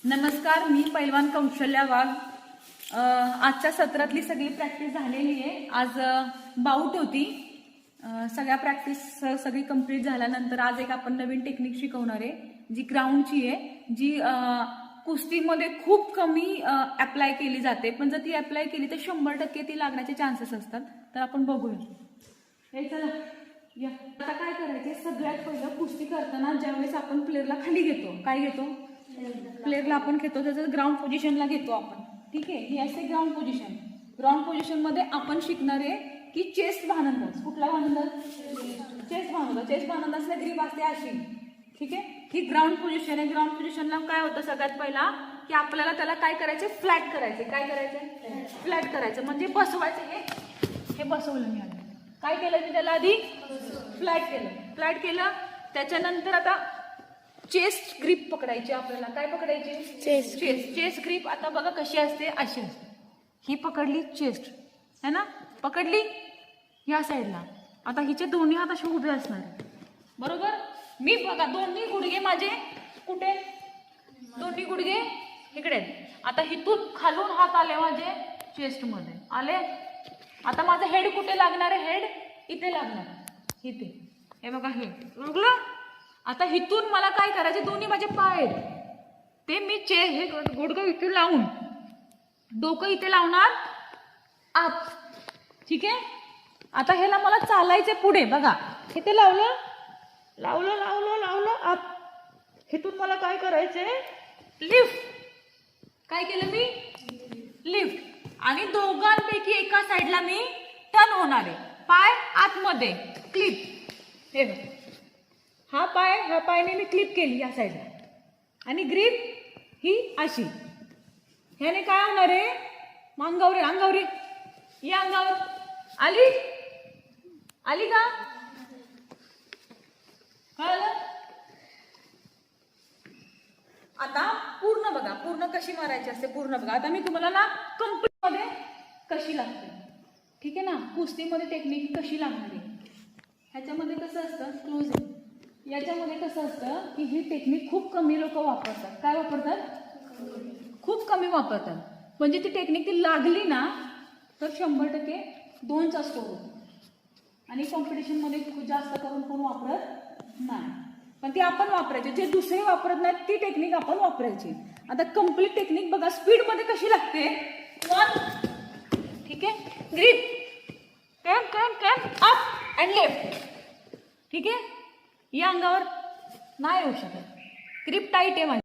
नमस्कार, मी पैलवान कौशल्या वाघ। आजच्या सत्रातली सगळी प्रॅक्टिस झालेली आहे। आज बाउट होती। सगळ्या प्रॅक्टिस सगळी कंप्लीट झाल्यानंतर आज एक आपण नवीन टेक्निक शिकवणार आहे, जी ग्राउंडची आहे, जी कुस्तीमध्ये खूप कमी अप्लाय केली जाते, पण जर ती अप्लाय केली तर 100% ती लागण्याचे चान्सेस असतात। तर आपण बघूया। हे चला या। आता काय करायचे, सगळ्यात पहिलं कुस्ती करताना ज्यावेळेस आपण प्लेअरला खाली घेतो, काय घेतो, प्लेअरला आपण घेतो त्याचं ग्राउंड पोझिशनला घेतो आपण। ठीक आहे, ही असते ग्राउंड पोझिशन। ग्राउंड पोझिशन मध्ये आपण शिकणार आहे की चेस्ट भानंदाज। कुठला भानंदाज? चेस्ट भानंदाज। चेस्ट भानंदाजला ग्रीप असते अशी। ठीक आहे, ही ग्राउंड पोझिशन आहे। ग्राउंड पोझिशनला काय होतं सगळ्यात पहिला की आपल्याला त्याला काय करायचे, फ्लॅट करायचे। काय करायचं? फ्लॅट करायचं म्हणजे बसवायचं। हे बसवलं मी आधी। काय केलं मी त्याला आधी? फ्लॅट केलं। फ्लॅट केलं त्याच्यानंतर आता चेस्ट ग्रिप पकडायची आपल्याला। काय पकडायची? चेस्ट। चेस्ट ग्रिप आता बघा कशी असते, अशी असते। ही पकडली चेस्ट है ना, पकडली या साईडला। आता हिचे दोन्ही हात असे उभे असणार, बरोबर। मी बघा दोन्ही गुडघे माझे कुठे, दोन्ही गुडघे इकडे। आता हिथून खालून हात आले माझे चेस्ट मध्ये आले। आता माझं हेड कुठे लागणार आहे? हेड इथे लागणार, इथे। हे बघा हे लागलं। आता हिथून मला काय करायचे, दोन्ही माझे पाय आहेत ते मी हे गुडघे इथे लावून, डोकं इथे लावणार आत। ठीक आहे, आता ह्याला मला चालायचे पुढे। बघा इथे लावलं लावलं लावलं लावलं आत। हिथून मला काय करायचे, लिफ्ट। काय केलं मी? लिफ्ट। आणि दोघांपैकी एका साईडला मी टर्न होणार आहे, पाय आतमध्ये क्लिप। हे हा पायने मी क्लिप केली या साईडला आणि ग्रीप ही अशी। ह्याने काय होणार आहे, अंगावर अंगावर या, अंगावर आली आली का? कळलं? आता पूर्ण बघा, पूर्ण कशी मारायची असते पूर्ण बघा। आता मी तुम्हाला ना कंप्लीट मध्ये कशी लागते, ठीक आहे ना, कुस्तीमध्ये टेक्निक कशी लागणार आहे। ह्याच्यामध्ये कसं असतं, क्लोज याच्यामध्ये कसं असतं की ही टेक्निक खूप कमी लोक वापरतात। काय वापरतात? खूप कमी वापरतात। म्हणजे ती टेक्निक ती लागली ना तर 100% 2चा स्कोर होतो। आणि कॉम्पिटिशन मध्ये जास्त करून कोण वापरत नाही, पण ती आपण वापरायची। जे दुसरे वापरत नाहीत ती टेक्निक आपण वापरायची। आता कम्प्लीट टेक्निक बघा स्पीड मध्ये कशी लागते। 1, ठीक आहे, grip can up and left. ठीक आहे, या अंगावर नाही येऊ शकत, ग्रिप टाईट आहे माझी।